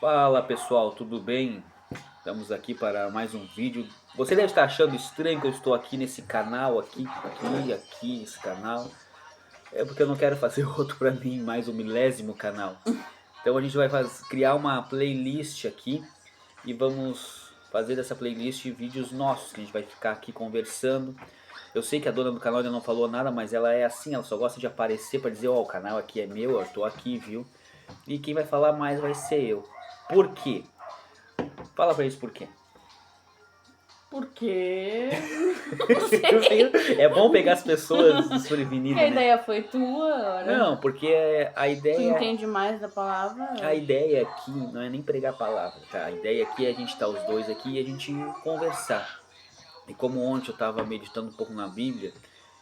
Fala pessoal, tudo bem? Estamos aqui para mais um vídeo. Você deve estar achando estranho que eu estou aqui nesse canal, aqui, esse canal. É porque eu não quero fazer outro para mim, mais um milésimo canal. Então a gente vai criar uma playlist aqui e vamos fazer dessa playlist vídeos nossos, que a gente vai ficar aqui conversando. Eu sei que a dona do canal ainda não falou nada, mas ela é assim, ela só gosta de aparecer para dizer, ó, o canal aqui é meu, eu tô aqui, viu? E quem vai falar mais vai ser eu. Por quê? Fala pra eles por quê. Porque É bom pegar as pessoas desprevenidas, a né? ideia foi tua, né? Não, porque a Tu ideia... entende mais da palavra? A ideia aqui não é nem pregar a palavra, tá? A ideia aqui é a gente estar os dois aqui e a gente conversar. E como ontem eu estava meditando um pouco na Bíblia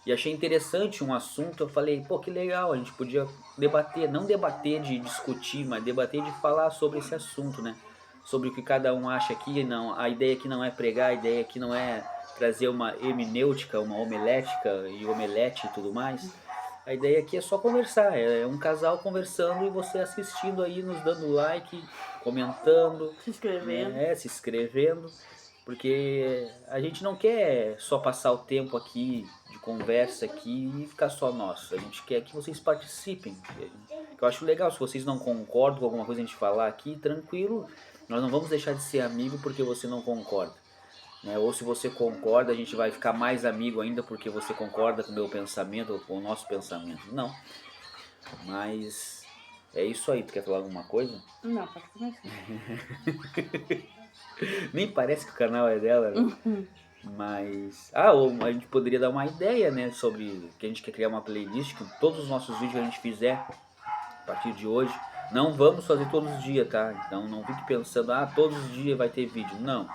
e achei interessante um assunto, eu falei, pô, que legal, a gente podia debater, não debater de discutir, mas debater de falar sobre esse assunto, né? Sobre o que cada um acha aqui, não, a ideia aqui não é pregar, a ideia aqui não é trazer uma hermenêutica, uma homilética e omelete e tudo mais. A ideia aqui é só conversar, é um casal conversando e você assistindo aí, nos dando like, comentando, Se inscrevendo. né, se inscrevendo, porque a gente não quer só passar o tempo aqui de conversa aqui e ficar só nós. A gente quer que vocês participem. Eu acho legal, se vocês não concordam com alguma coisa que a gente falar aqui, tranquilo, nós não vamos deixar de ser amigo porque você não concorda. Né? Ou se você concorda, a gente vai ficar mais amigo ainda porque você concorda com o meu pensamento ou com o nosso pensamento. Não. Mas é isso aí. Tu quer falar alguma coisa? Não, pode começar. Nem parece que o canal é dela, né? Mas... ou a gente poderia dar uma ideia, né? Sobre que a gente quer criar uma playlist com todos os nossos vídeos que a gente fizer a partir de hoje. Não vamos fazer todos os dias, tá? Então não fique pensando, todos os dias vai ter vídeo. Não.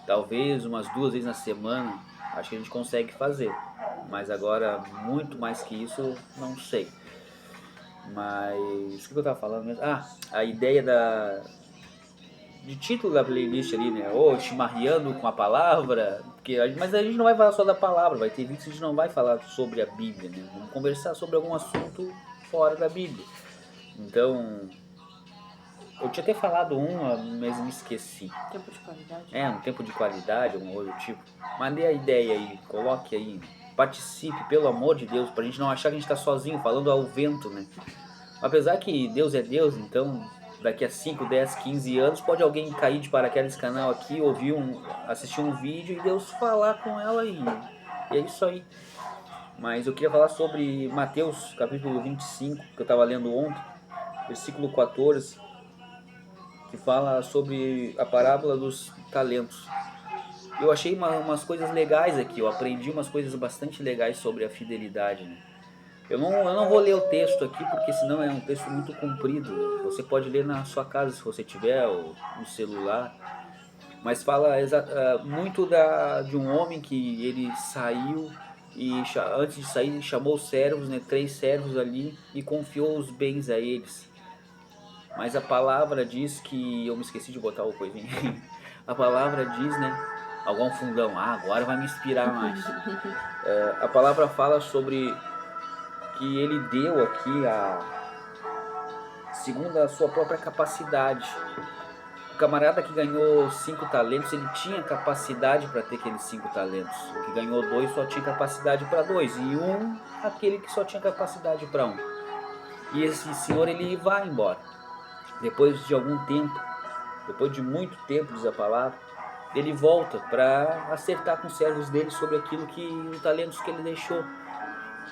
Talvez umas 2 vezes na semana, acho que a gente consegue fazer. Mas agora, muito mais que isso, não sei. Mas, o que eu tava falando mesmo? A ideia de título da playlist ali, né? Ou chimarreando com a palavra. Mas a gente não vai falar só da palavra, vai ter vídeos que a gente não vai falar sobre a Bíblia, né? Vamos conversar sobre algum assunto fora da Bíblia. Então, eu tinha até falado mas me esqueci. Tempo de qualidade? Um tempo de qualidade, alguma coisa do tipo. Mandei a ideia aí, coloque aí, participe, pelo amor de Deus, pra gente não achar que a gente tá sozinho, falando ao vento, né? Apesar que Deus é Deus, então daqui a 5, 10, 15 anos pode alguém cair de paraquedas nesse canal aqui, assistir um vídeo e Deus falar com ela e é isso aí. Mas eu queria falar sobre Mateus capítulo 25, que eu estava lendo ontem, versículo 14, que fala sobre a parábola dos talentos. Eu achei umas coisas legais aqui, eu aprendi umas coisas bastante legais sobre a fidelidade, né? Eu não vou ler o texto aqui porque senão é um texto muito comprido. Você pode ler na sua casa se você tiver, ou no celular. Mas fala muito de um homem que ele saiu e antes de sair chamou os servos, né, 3 servos ali, e confiou os bens a eles. Mas a palavra diz que... Eu me esqueci de botar o coisinho. A palavra diz, né... Algum fundão. Agora vai me inspirar mais. A palavra fala sobre que ele deu aqui segundo a sua própria capacidade. O camarada que ganhou 5 talentos, ele tinha capacidade para ter aqueles 5 talentos. O que ganhou 2 só tinha capacidade para 2. E aquele que só tinha capacidade para 1. E esse senhor, ele vai embora. Depois de algum tempo, depois de muito tempo, diz a palavra, ele volta para acertar com os servos dele sobre os talentos que ele deixou.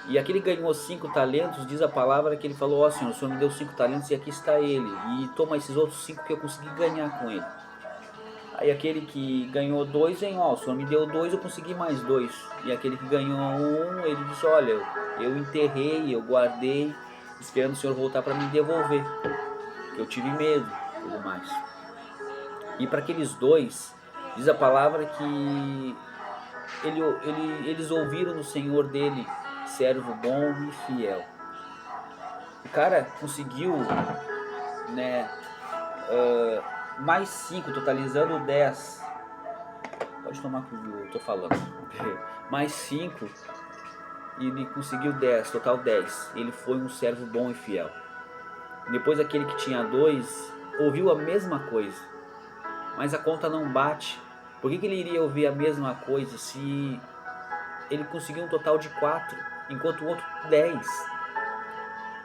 E aquele que ganhou 5 talentos, diz a palavra que ele falou, Senhor, o Senhor me deu 5 talentos e aqui está ele. E toma esses outros 5 que eu consegui ganhar com ele. Aí aquele que ganhou 2, vem, o Senhor me deu 2, eu consegui mais 2. E aquele que ganhou 1, ele disse, olha, eu enterrei, eu guardei, esperando o Senhor voltar para me devolver. Eu tive medo e tudo mais. E para aqueles 2, diz a palavra que eles ouviram do Senhor dele, servo bom e fiel. O cara conseguiu, né, mais 5, totalizando 10. Pode tomar que eu tô falando. Mais 5, e ele conseguiu 10, total 10. Ele foi um servo bom e fiel. Depois aquele que tinha 2, ouviu a mesma coisa, mas a conta não bate. Por que ele iria ouvir a mesma coisa se ele conseguiu um total de 4, enquanto o outro 10?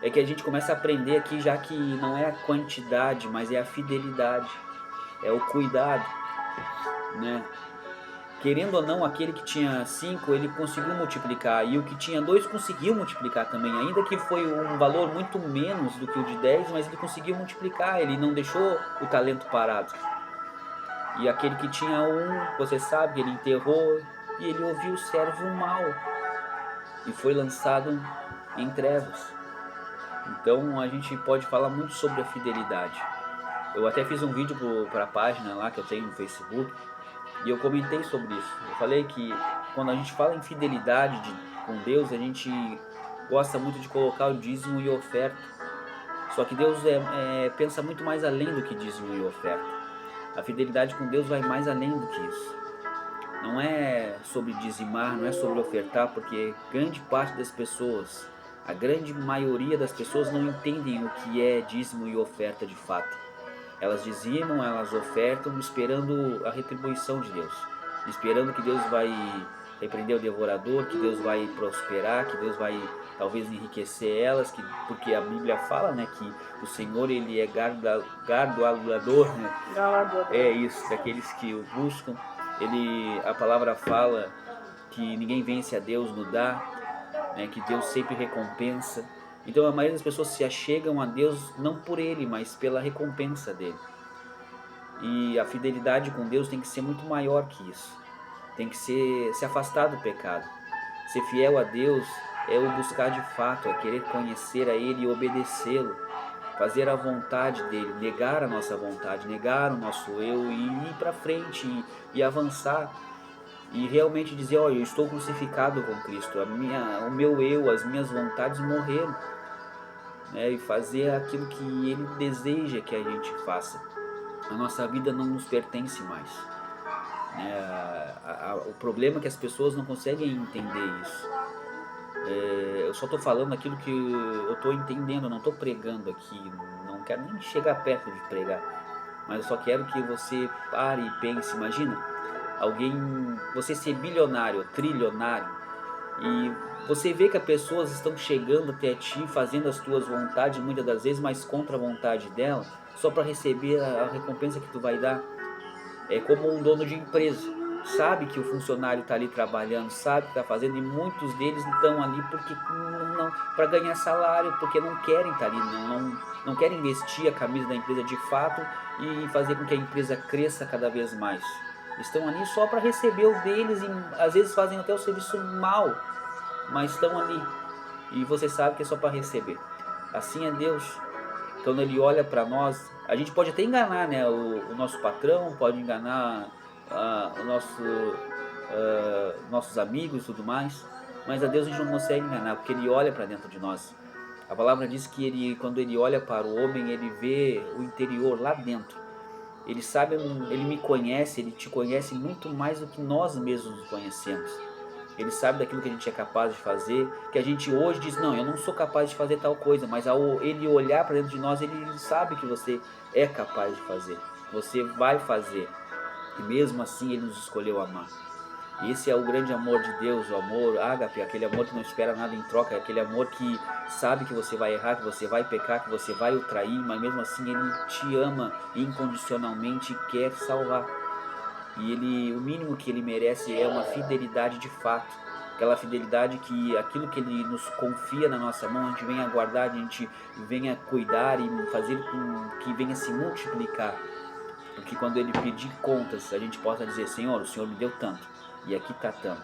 É que a gente começa a aprender aqui, já que não é a quantidade, mas é a fidelidade, é o cuidado, né? Querendo ou não, aquele que tinha 5, ele conseguiu multiplicar, e o que tinha 2 conseguiu multiplicar também, ainda que foi um valor muito menos do que o de 10, mas ele conseguiu multiplicar, ele não deixou o talento parado. E aquele que tinha 1, você sabe, ele enterrou, e ele ouviu o servo mau, e foi lançado em trevas. Então a gente pode falar muito sobre a fidelidade. Eu até fiz um vídeo para a página lá que eu tenho no Facebook, e eu comentei sobre isso. Eu falei que quando a gente fala em fidelidade com Deus, a gente gosta muito de colocar o dízimo e oferta. Só que Deus pensa muito mais além do que dízimo e oferta. A fidelidade com Deus vai mais além do que isso. Não é sobre dizimar, não é sobre ofertar, porque grande parte das pessoas, a grande maioria das pessoas não entendem o que é dízimo e oferta de fato. Elas dizimam, elas ofertam, esperando a retribuição de Deus, esperando que Deus vai repreender o devorador, que Deus vai prosperar, que Deus vai talvez enriquecer elas, porque a Bíblia fala, né, que o Senhor ele é galardoador, né? É isso, daqueles que o buscam. A palavra fala que ninguém vence a Deus no dar, né, que Deus sempre recompensa. Então a maioria das pessoas se achegam a Deus não por Ele, mas pela recompensa dele. E a fidelidade com Deus tem que ser muito maior que isso. Tem que se afastar do pecado. Ser fiel a Deus é o buscar de fato, é querer conhecer a Ele e obedecê-lo. Fazer a vontade dele, negar a nossa vontade, negar o nosso eu e ir para frente e avançar. E realmente dizer, olha, eu estou crucificado com Cristo, o meu eu, as minhas vontades morreram. E fazer aquilo que Ele deseja que a gente faça. A nossa vida não nos pertence mais. O problema é que as pessoas não conseguem entender isso. Eu só estou falando aquilo que eu estou entendendo, não estou pregando aqui, não quero nem chegar perto de pregar, mas eu só quero que você pare e pense. Imagina você ser bilionário, trilionário, e você vê que as pessoas estão chegando até ti, fazendo as tuas vontades, muitas das vezes, mas contra a vontade dela, só para receber a recompensa que tu vai dar. É como um dono de empresa, sabe que o funcionário está ali trabalhando, sabe que está fazendo, e muitos deles estão ali porque não para ganhar salário, porque não querem estar ali, não querem vestir a camisa da empresa de fato e fazer com que a empresa cresça cada vez mais. Estão ali só para receber o deles e às vezes fazem até o serviço mal, mas estão ali e você sabe que é só para receber. Assim é Deus. Quando Ele olha para nós, a gente pode até enganar, né, o nosso patrão, pode enganar nossos amigos e tudo mais, mas a Deus a gente não consegue enganar, porque Ele olha para dentro de nós. A palavra diz que quando Ele olha para o homem, Ele vê o interior lá dentro. Ele sabe, Ele me conhece, Ele te conhece muito mais do que nós mesmos nos conhecemos. Ele sabe daquilo que a gente é capaz de fazer, que a gente hoje diz, não, eu não sou capaz de fazer tal coisa, mas ao Ele olhar para dentro de nós, Ele sabe que você é capaz de fazer, você vai fazer, e mesmo assim Ele nos escolheu amar. Esse é o grande amor de Deus, o amor ágape, aquele amor que não espera nada em troca, é aquele amor que sabe que você vai errar, que você vai pecar, que você vai o trair, mas mesmo assim Ele te ama incondicionalmente e quer salvar. E o mínimo que Ele merece é uma fidelidade de fato. Aquela fidelidade que aquilo que Ele nos confia na nossa mão, a gente venha guardar, a gente venha cuidar e fazer com que venha se multiplicar. Porque quando Ele pedir contas, a gente possa dizer, Senhor, o Senhor me deu tanto, e aqui está tanto.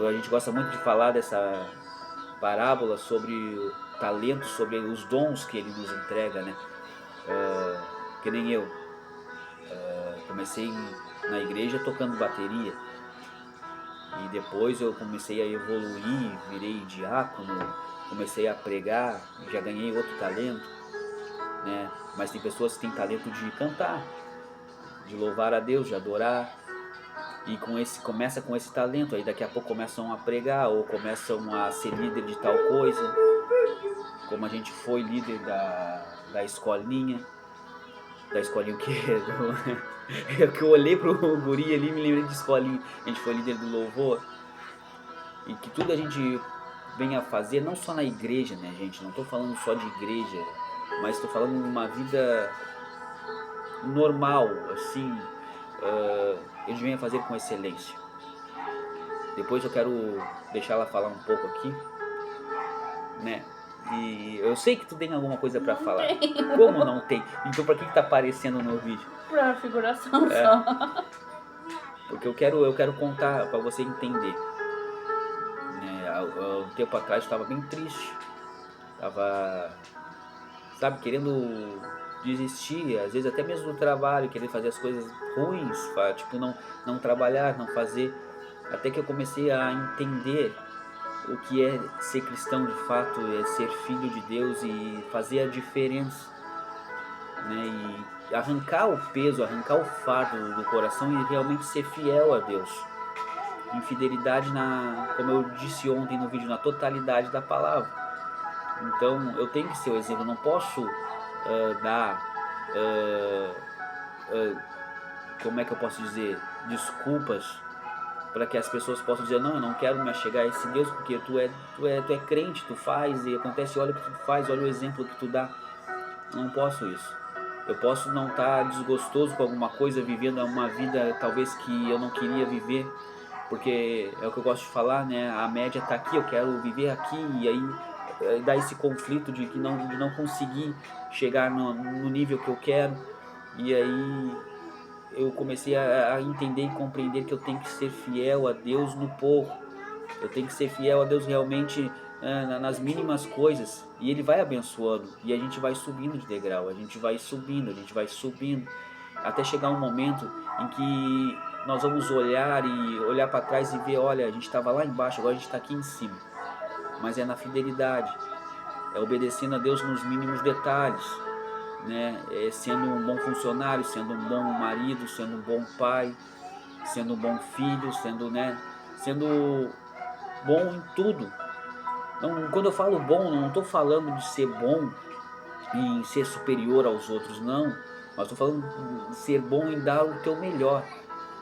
A gente gosta muito de falar dessa parábola sobre o talento, sobre os dons que Ele nos entrega, né? Que nem eu. Comecei na igreja tocando bateria e depois eu comecei a evoluir, virei diácono, comecei a pregar, já ganhei outro talento, né? Mas tem pessoas que têm talento de cantar, de louvar a Deus, de adorar, e começa com esse talento, aí daqui a pouco começam a pregar ou começam a ser líder de tal coisa, como a gente foi líder da escolinha. da escolinha o quê? É que eu olhei pro guri ali e me lembrei de escolinha. A gente foi líder do louvor. E que tudo a gente vem a fazer, não só na igreja, né, gente? Não tô falando só de igreja, mas tô falando de uma vida normal, assim. A gente vem a fazer com excelência. Depois eu quero deixar ela falar um pouco aqui, né? E eu sei que tu tem alguma coisa pra falar. Tenho. Como não tem? Então pra que tá aparecendo no vídeo? Pra figuração só. Porque eu quero contar pra você entender. Há um tempo atrás eu estava bem triste. Tava, sabe, querendo desistir, às vezes até mesmo do trabalho, querer fazer as coisas ruins, tipo não trabalhar, não fazer. Até que eu comecei a entender o que é ser cristão de fato, é ser filho de Deus e fazer a diferença, né? E arrancar o peso, arrancar o fardo do coração e realmente ser fiel a Deus. Em fidelidade, como eu disse ontem no vídeo, na totalidade da palavra. Então eu tenho que ser o exemplo, eu não posso dar, como é que eu posso dizer, desculpas para que as pessoas possam dizer, não, eu não quero me achegar a esse Deus porque tu é crente, tu faz e acontece, olha o que tu faz, olha o exemplo que tu dá. Eu não posso isso. Eu posso não estar desgostoso com alguma coisa, vivendo uma vida talvez que eu não queria viver, porque é o que eu gosto de falar, né? A média está aqui, eu quero viver aqui, e aí dá esse conflito de não conseguir chegar no nível que eu quero. E aí eu comecei a entender e compreender que eu tenho que ser fiel a Deus no pouco. Eu tenho que ser fiel a Deus realmente nas mínimas coisas. E Ele vai abençoando. E a gente vai subindo de degrau. A gente vai subindo. Até chegar um momento em que nós vamos olhar para trás e ver, olha, a gente estava lá embaixo, agora a gente está aqui em cima. Mas é na fidelidade. É obedecendo a Deus nos mínimos detalhes. Né? Sendo um bom funcionário, sendo um bom marido, sendo um bom pai, sendo um bom filho, sendo bom em tudo. Não, quando eu falo bom, não estou falando de ser bom em ser superior aos outros, não. Mas estou falando de ser bom em dar o teu melhor.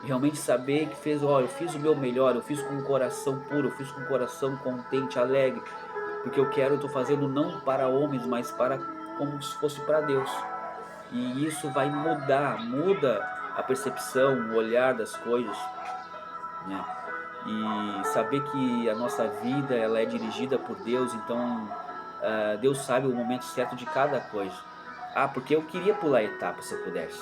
Realmente saber que eu fiz o meu melhor, eu fiz com o coração puro, eu fiz com o coração contente, alegre. Porque eu estou fazendo não para homens, mas como se fosse para Deus. E isso vai muda a percepção, o olhar das coisas, né? E saber que a nossa vida ela é dirigida por Deus, então Deus sabe o momento certo de cada coisa. Porque eu queria pular a etapa se eu pudesse.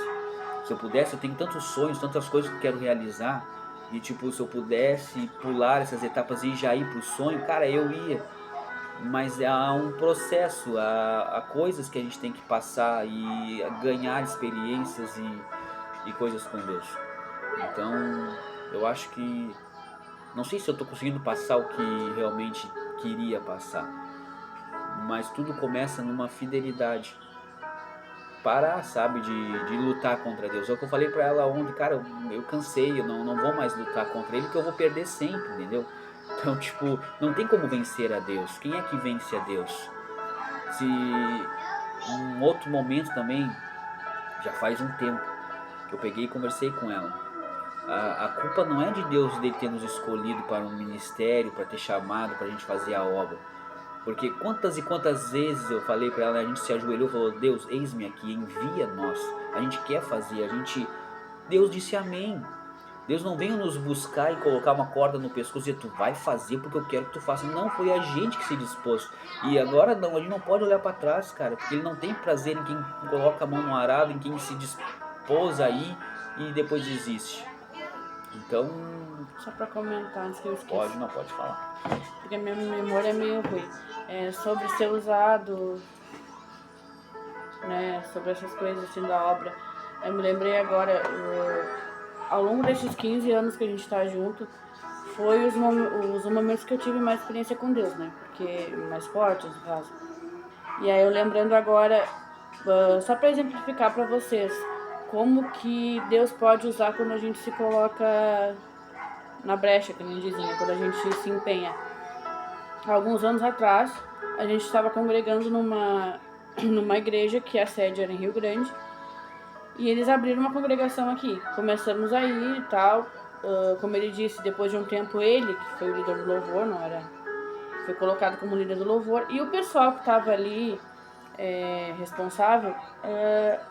Se eu pudesse, eu tenho tantos sonhos, tantas coisas que eu quero realizar. E tipo, se eu pudesse pular essas etapas e já ir pro sonho, cara, eu ia. Mas há um processo, há coisas que a gente tem que passar e ganhar experiências e coisas com Deus. Então, eu acho que, não sei se eu estou conseguindo passar o que realmente queria passar, mas tudo começa numa fidelidade. Parar, sabe, de lutar contra Deus. É o que eu falei pra ela ontem, cara, eu cansei, eu não vou mais lutar contra Ele, que eu vou perder sempre, entendeu? Então, tipo, não tem como vencer a Deus. Quem é que vence a Deus? Se um outro momento também, já faz um tempo, que eu peguei e conversei com ela. A culpa não é de Deus de ter nos escolhido para um ministério, para ter chamado, para a gente fazer a obra. Porque quantas e quantas vezes eu falei para ela, a gente se ajoelhou e falou, Deus, eis-me aqui, envia nós. A gente quer fazer, Deus disse amém. Deus não veio nos buscar e colocar uma corda no pescoço e dizer, tu vai fazer porque eu quero que tu faça. Não, foi a gente que se dispôs. E agora não, a gente não pode olhar para trás, cara, porque Ele não tem prazer em quem coloca a mão no arado, em quem se dispôs aí e depois desiste. Então... Só pra comentar, antes que eu esqueça. Pode falar. Porque a minha memória é meio ruim. Sobre ser usado, né, sobre essas coisas assim da obra. Eu me lembrei agora, ao longo desses 15 anos que a gente tá junto, foi os momentos que eu tive mais experiência com Deus, né? Porque mais fortes, no caso. E aí eu lembrando agora, só pra exemplificar pra vocês, como que Deus pode usar quando a gente se coloca na brecha, que nem dizia, quando a gente se empenha. Há alguns anos atrás, a gente estava congregando numa igreja que a sede era em Rio Grande. E eles abriram uma congregação aqui. Começamos a ir e tal. Como ele disse, depois de um tempo ele, que foi o líder do louvor, não era... Foi colocado como líder do louvor. E o pessoal que estava ali, responsável,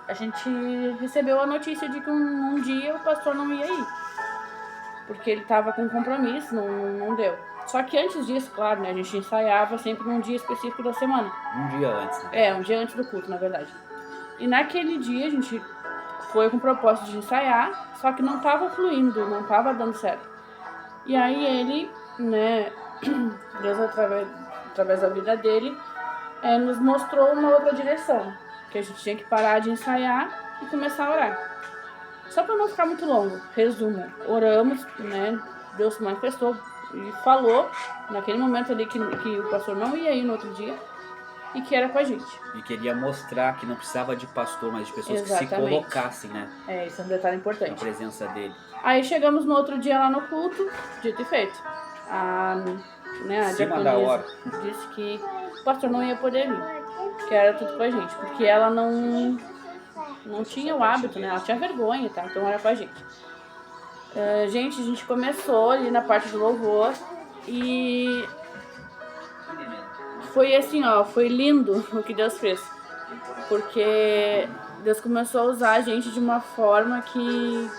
a gente recebeu a notícia de que um dia o pastor não ia ir. Porque ele estava com compromisso, não deu. Só que antes disso, claro, né, a gente ensaiava sempre num dia específico da semana. Um dia antes, né? Um dia antes do culto, na verdade. E naquele dia a gente foi com o propósito de ensaiar, só que não estava fluindo, não estava dando certo. E aí ele, né, Deus através da vida dele, nos mostrou uma outra direção, que a gente tinha que parar de ensaiar e começar a orar. Só para não ficar muito longo, resumo, oramos, né, Deus se manifestou e falou naquele momento ali que o pastor não ia ir no outro dia e que era com a gente. E queria mostrar que não precisava de pastor, mas de pessoas que se colocassem, né? Isso é um detalhe importante. Na presença dele. Aí chegamos no outro dia lá no culto, dito e feito. A diaconisa disse que o pastor não ia poder vir, que era tudo com a gente, porque ela não tinha o hábito, né? Ela tinha vergonha, tá? Então era com a gente. A gente começou ali na parte do louvor e foi assim, foi lindo o que Deus fez, porque Deus começou a usar a gente de uma forma que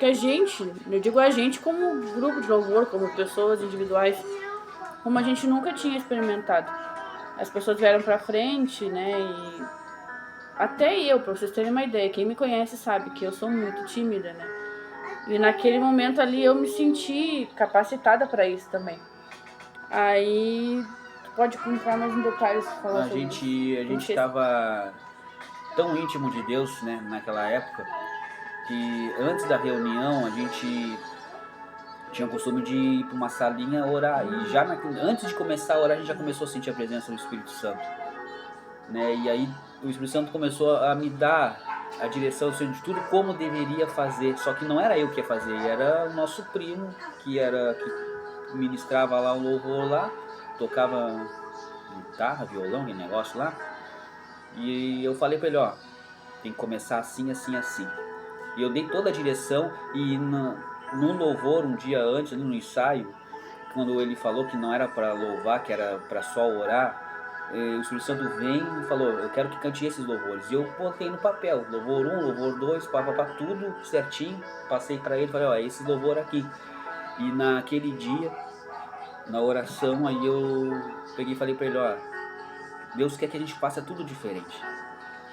a gente, eu digo a gente como grupo de louvor, como pessoas individuais, como a gente nunca tinha experimentado. As pessoas vieram pra frente, né, e até eu, pra vocês terem uma ideia, quem me conhece sabe que eu sou muito tímida, né, e naquele momento ali eu me senti capacitada pra isso também. Aí, pode entrar mais em detalhes, falar sobre isso. A gente estava tão íntimo de Deus, né, naquela época, que antes da reunião a gente tinha o costume de ir para uma salinha orar. E já antes de começar a orar, a gente já começou a sentir a presença do Espírito Santo, né? E aí o Espírito Santo começou a me dar a direção de tudo como deveria fazer. Só que não era eu que ia fazer, era o nosso primo que ministrava lá o louvor lá, tocava guitarra, violão, aquele negócio lá. E eu falei para ele, tem que começar assim, assim, assim. E eu dei toda a direção e no louvor, um dia antes, no ensaio, quando ele falou que não era para louvar, que era para só orar, o Espírito Santo vem e falou, eu quero que cante esses louvores. E eu botei no papel, louvor 1, louvor 2, tudo certinho, passei para ele e falei, esse louvor aqui. E naquele dia, na oração, aí eu peguei e falei para ele, Deus quer que a gente faça tudo diferente.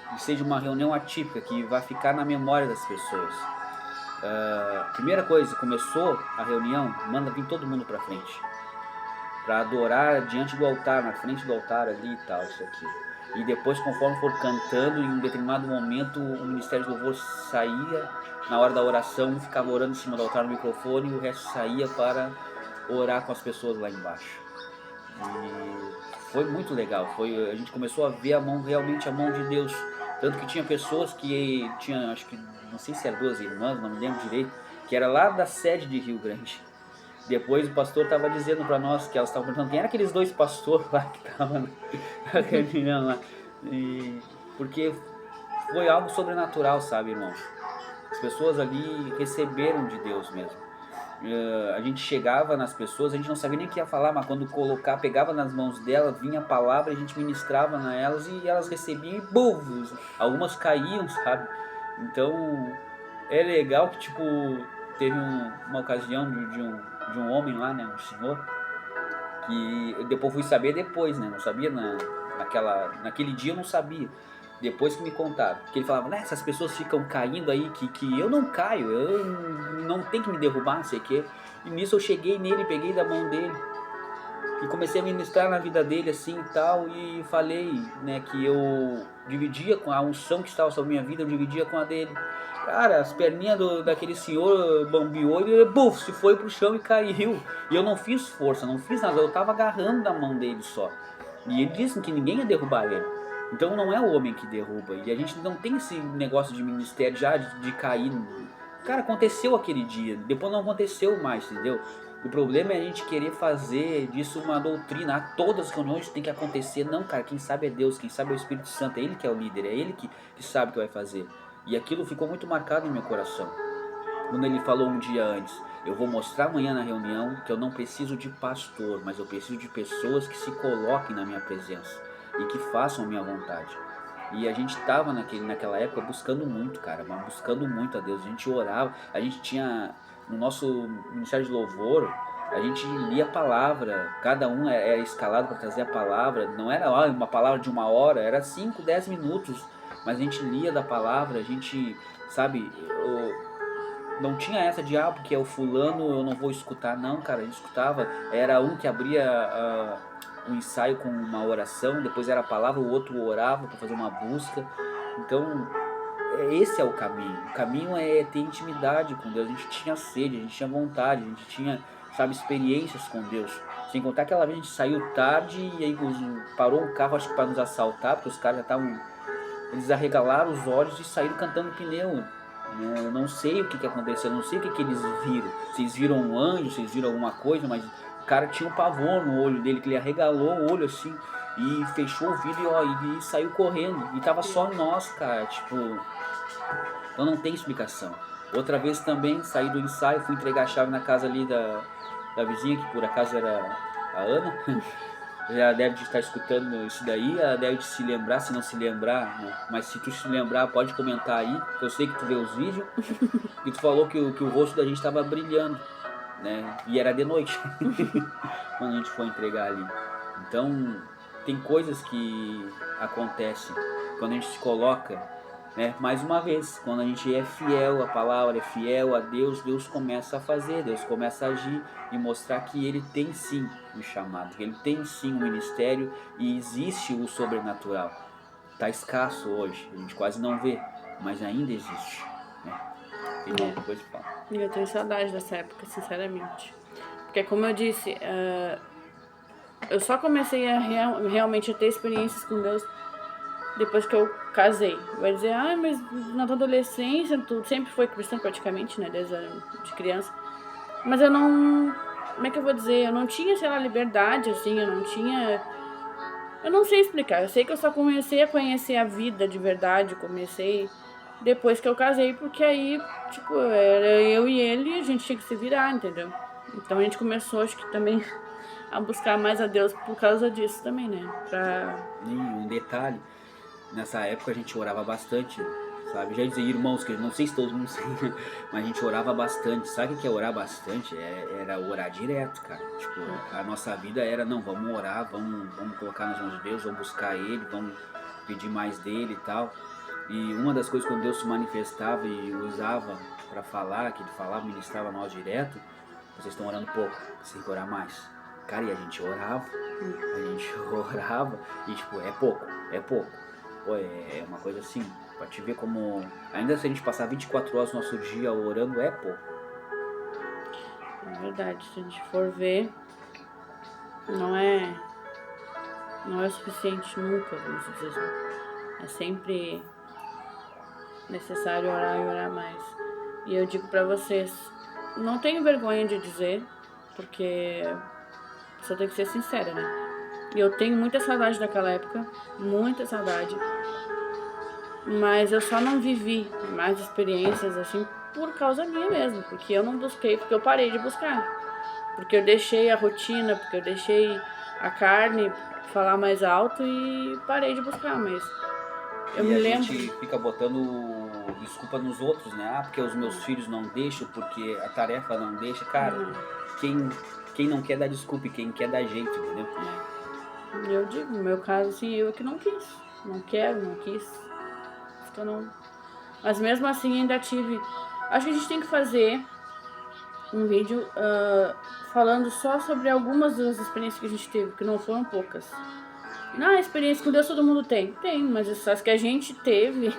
Que seja uma reunião atípica, que vai ficar na memória das pessoas. Primeira coisa, começou a reunião, manda vir todo mundo pra frente, pra adorar diante do altar, na frente do altar ali e tal, isso aqui. E depois, conforme for cantando, em um determinado momento o Ministério de Louvor saía, na hora da oração, ficava orando em cima do altar no microfone, e o resto saía para orar com as pessoas lá embaixo. E foi muito legal, a gente começou a ver realmente a mão de Deus. Tanto que tinha pessoas que tinham, acho que, não sei se eram 2 irmãs, não me lembro direito, que era lá da sede de Rio Grande. Depois o pastor estava dizendo para nós, que elas estavam perguntando quem era aqueles 2 pastores lá que estavam na reunião lá. Porque foi algo sobrenatural, sabe, irmão? As pessoas ali receberam de Deus mesmo. A gente chegava nas pessoas, a gente não sabia nem o que ia falar, mas quando pegava nas mãos delas, vinha a palavra, a gente ministrava nelas e elas recebiam e bum, algumas caíam, sabe? Então é legal que teve uma ocasião de um homem lá, né, um senhor, que depois fui saber depois, né, não sabia naquele dia eu não sabia. Depois que me contaram, que ele falava, essas pessoas ficam caindo aí, que eu não caio, eu não tenho que me derrubar, não sei o quê. E nisso eu cheguei nele, peguei da mão dele e comecei a ministrar na vida dele assim e tal, e falei, né, que eu dividia com a unção que estava sobre a minha vida, eu dividia com a dele. Cara, as perninhas daquele senhor bambeou e ele, se foi pro chão e caiu. E eu não fiz força, não fiz nada, eu tava agarrando da mão dele só. E ele disse que ninguém ia derrubar ele. Então não é o homem que derruba. E a gente não tem esse negócio de ministério já de cair. Cara, aconteceu aquele dia, depois não aconteceu mais, entendeu? O problema é a gente querer fazer disso uma doutrina. Todas as reuniões tem que acontecer. Não, cara, quem sabe é Deus, quem sabe é o Espírito Santo. É Ele que é o líder, é Ele que sabe o que vai fazer. E aquilo ficou muito marcado em meu coração. Quando ele falou um dia antes, eu vou mostrar amanhã na reunião que eu não preciso de pastor, mas eu preciso de pessoas que se coloquem na minha presença e que façam a minha vontade. E a gente estava naquela época buscando muito, cara, mas buscando muito a Deus. A gente orava, a gente tinha, no nosso ministério de louvor, a gente lia a palavra, cada um era escalado para trazer a palavra, não era uma palavra de 1 hora, era 5, 10 minutos, mas a gente lia da palavra, a gente, sabe, não tinha essa de, porque é o fulano, eu não vou escutar. Não, cara, a gente escutava. Era um que abria um ensaio com uma oração, depois era a palavra, o outro orava para fazer uma busca. Então, esse é o caminho. O caminho é ter intimidade com Deus. A gente tinha sede, a gente tinha vontade, a gente tinha, sabe, experiências com Deus. Sem contar que aquela vez a gente saiu tarde e aí parou um carro, acho que para nos assaltar, porque os caras já estavam... Eles arregalaram os olhos e saíram cantando pneu. Eu não sei o que aconteceu, eu não sei o que eles viram. Se eles viram um anjo, se eles viram alguma coisa, mas o cara tinha um pavor no olho dele, que ele arregalou o olho assim e fechou o vidro e saiu correndo. E tava só nós, cara, tipo... Então não tem explicação. Outra vez também, saí do ensaio, fui entregar a chave na casa ali da vizinha, que por acaso era a Ana. Já deve de estar escutando isso daí, ela deve de se lembrar, se não se lembrar, né? Mas se tu se lembrar, pode comentar aí, que eu sei que tu vê os vídeos, e tu falou que o rosto da gente estava brilhando, né? E era de noite, quando a gente foi entregar ali. Então, tem coisas que acontecem quando a gente se coloca, né? Mais uma vez, quando a gente é fiel à palavra, é fiel a Deus, Deus começa a fazer, Deus começa a agir e mostrar que Ele tem sim um chamado, que Ele tem sim um ministério e existe o sobrenatural. Está escasso hoje, a gente quase não vê, mas ainda existe, né? Tem alguma coisa pra falar? Eu tenho saudade dessa época, sinceramente. Porque como eu disse, eu só comecei a realmente a ter experiências com Deus depois que eu casei. Vai dizer, mas na tua adolescência tu sempre foi cristã praticamente, né, desde de criança. Mas eu não, como é que eu vou dizer, eu não tinha, sei lá, liberdade, assim, eu não sei explicar. Eu sei que eu só comecei a conhecer a vida de verdade, comecei depois que eu casei, porque aí, tipo, era eu e ele e a gente tinha que se virar, entendeu? Então a gente começou, acho que também, a buscar mais a Deus por causa disso também, né? Um detalhe, nessa época a gente orava bastante, sabe? Já dizer irmãos, que eu não sei se todo mundo sabe, mas a gente orava bastante. Sabe o que é orar bastante? Era orar direto, cara. Tipo, a nossa vida era, não, vamos orar, vamos colocar nas mãos de Deus, vamos buscar Ele, vamos pedir mais dele e tal. E uma das coisas quando Deus se manifestava e usava para falar, que Ele falava, ministrava a nós direto, vocês estão orando pouco, vocês têm que orar mais. Cara, e a gente orava e tipo, é pouco. Pô, é uma coisa assim, pra te ver como, ainda se a gente passar 24 horas do nosso dia orando, é pouco. É verdade, se a gente for ver, não é suficiente nunca, vamos dizer assim. É sempre necessário orar e orar mais. E eu digo pra vocês, não tenho vergonha de dizer, porque só tem que ser sincera, né? E eu tenho muita saudade daquela época, muita saudade. Mas eu só não vivi mais experiências assim por causa minha mesmo, porque eu não busquei, porque eu parei de buscar. Porque eu deixei a rotina, porque eu deixei a carne falar mais alto e parei de buscar, mas eu me lembro. A gente fica botando desculpa nos outros, né? Porque os meus filhos não deixam, porque a tarefa não deixa. Cara, quem não quer dar desculpa e quem quer dar jeito, entendeu? Eu digo, no meu caso, assim, eu que não quis. Não quero, não quis. Eu não... Mas mesmo assim ainda tive... Acho que a gente tem que fazer um vídeo falando só sobre algumas das experiências que a gente teve, que não foram poucas. A experiência com Deus todo mundo tem. Tem, mas as que a gente teve...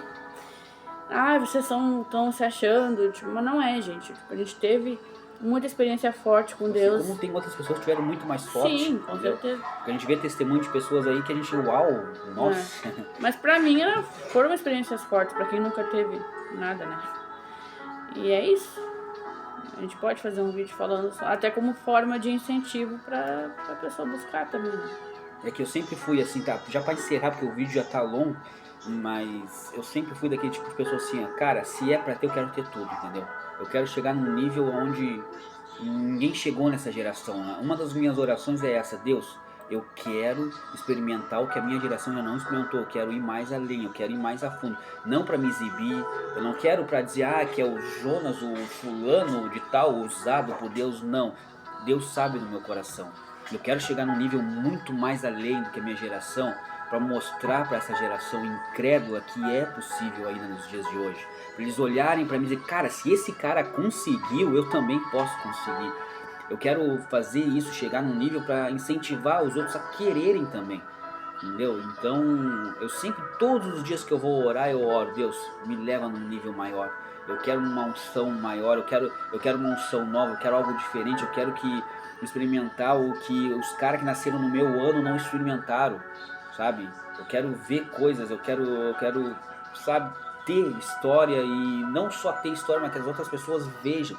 vocês estão se achando, tipo, mas não é, gente. Tipo, a gente teve muita experiência forte com Deus. Como tem outras pessoas que tiveram muito mais forte. Sim, com certeza. Porque a gente vê testemunho de pessoas aí que a gente, uau, nossa. Mas pra mim foram experiências fortes, pra quem nunca teve nada, né? E é isso. A gente pode fazer um vídeo falando só, até como forma de incentivo pra pessoa buscar também, né? É que eu sempre fui assim, tá? Já pra encerrar, porque o vídeo já tá longo. Mas eu sempre fui daquele tipo de pessoa assim, ó, cara, se é pra ter, eu quero ter tudo, entendeu? Eu quero chegar num nível onde ninguém chegou nessa geração, né? Uma das minhas orações é essa: Deus, eu quero experimentar o que a minha geração já não experimentou, eu quero ir mais além, eu quero ir mais a fundo. Não pra me exibir, eu não quero pra dizer, que é o Jonas, o fulano de tal, usado por Deus, não. Deus sabe do meu coração. Eu quero chegar num nível muito mais além do que a minha geração, para mostrar para essa geração incrédula que é possível ainda nos dias de hoje. Para eles olharem para mim e dizer, cara, se esse cara conseguiu, eu também posso conseguir. Eu quero fazer isso, chegar num nível para incentivar os outros a quererem também. Entendeu? Então, eu sempre, todos os dias que eu vou orar, eu oro, Deus, me leva num nível maior. Eu quero uma unção maior, eu quero uma unção nova, eu quero algo diferente, eu quero experimentar o que os caras que nasceram no meu ano não experimentaram, sabe? Eu quero ver coisas, eu quero, sabe, ter história e não só ter história, mas que as outras pessoas vejam.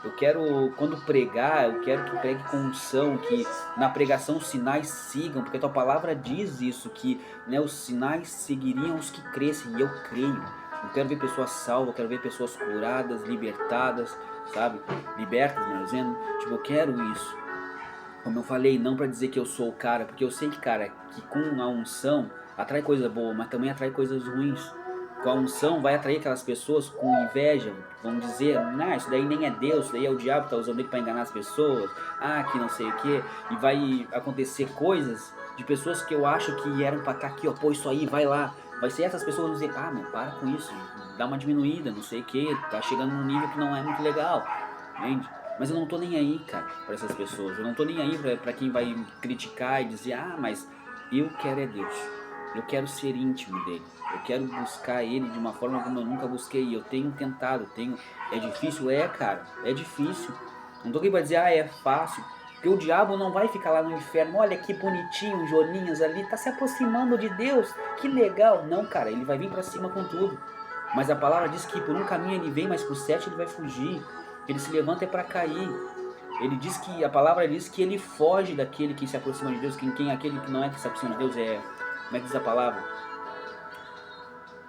Eu quero, quando pregar, eu quero que pregue com unção, que na pregação os sinais sigam, porque a tua palavra diz isso, que, né, os sinais seguiriam os que crescem, e eu creio. Eu quero ver pessoas salvas, eu quero ver pessoas curadas, libertadas, sabe? Libertas, melhor dizendo. Tipo, eu quero isso. Como eu falei, não pra dizer que eu sou o cara, porque eu sei que, cara, que com a unção atrai coisa boa, mas também atrai coisas ruins. Com a unção vai atrair aquelas pessoas com inveja, vão dizer, isso daí nem é Deus, isso daí é o diabo que tá usando ele pra enganar as pessoas, que não sei o que, e vai acontecer coisas de pessoas que eu acho que eram pra estar aqui, ó, pô, isso aí, vai lá. Vai ser essas pessoas que vão dizer, meu, para com isso, dá uma diminuída, não sei o que, tá chegando num nível que não é muito legal, entende? Mas eu não tô nem aí, cara, pra essas pessoas. Eu não tô nem aí pra quem vai criticar e dizer, mas eu quero é Deus. Eu quero ser íntimo dele. Eu quero buscar ele de uma forma como eu nunca busquei. Eu tenho tentado, É difícil? É, cara, é difícil. Não tô aqui pra dizer, é fácil. Porque o diabo não vai ficar lá no inferno. Olha que bonitinho, Joninhas ali, tá se aproximando de Deus. Que legal. Não, cara, ele vai vir pra cima com tudo. Mas a palavra diz que por um caminho ele vem, mas por 7 ele vai fugir. Ele se levanta é para cair. A palavra diz que ele foge daquele que se aproxima de Deus. Quem é aquele que não é que se aproxima de Deus é, como é que diz a palavra?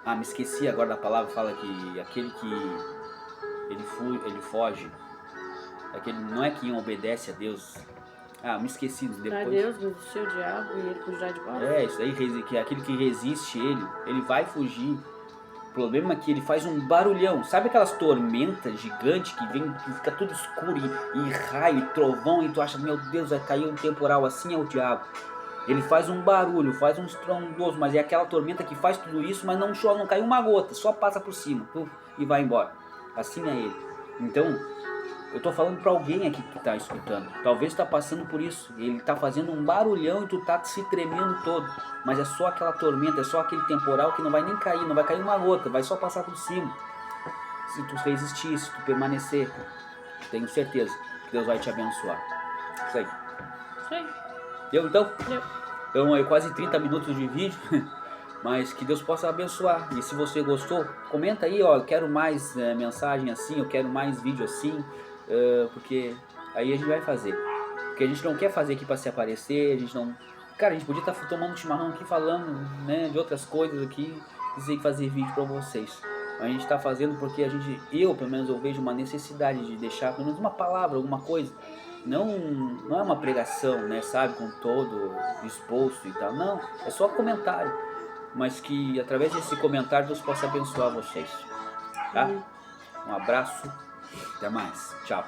Me esqueci agora da palavra, fala que aquele que ele foge, aquele não é quem obedece a Deus. Me esqueci depois. Deus resistiu o diabo e ele fugirá de baixo. Isso aí, que é aquele que resiste ele vai fugir. O problema é que ele faz um barulhão. Sabe aquelas tormentas gigantes que fica tudo escuro e raio e trovão e tu acha, meu Deus, vai cair um temporal? Assim é o diabo. Ele faz um barulho, faz um estrondoso, mas é aquela tormenta que faz tudo isso, mas não chove, não cai uma gota, só passa por cima e vai embora. Assim é ele. Então, eu tô falando pra alguém aqui que tá escutando. Talvez tá passando por isso. Ele tá fazendo um barulhão e tu tá se tremendo todo. Mas é só aquela tormenta, é só aquele temporal que não vai nem cair, não vai cair uma gota, vai só passar por cima. Se tu resistir, se tu permanecer, tenho certeza que Deus vai te abençoar. Isso aí. Deu então? Deu. Então aí quase 30 minutos de vídeo. Mas que Deus possa abençoar. E se você gostou, comenta aí, eu quero mais mensagem assim, eu quero mais vídeo assim. Porque aí a gente vai fazer. Porque a gente não quer fazer aqui para se aparecer, a gente não... Cara, a gente podia estar tomando chimarrão aqui falando, né, de outras coisas aqui, e fazer vídeo para vocês. A gente está fazendo porque eu pelo menos eu vejo uma necessidade de deixar pelo menos uma palavra, alguma coisa. Não é uma pregação, né, sabe, com todo exposto e tal. Não, é só comentário. Mas que através desse comentário Deus possa abençoar vocês. Tá? Um abraço. Até mais. Tchau.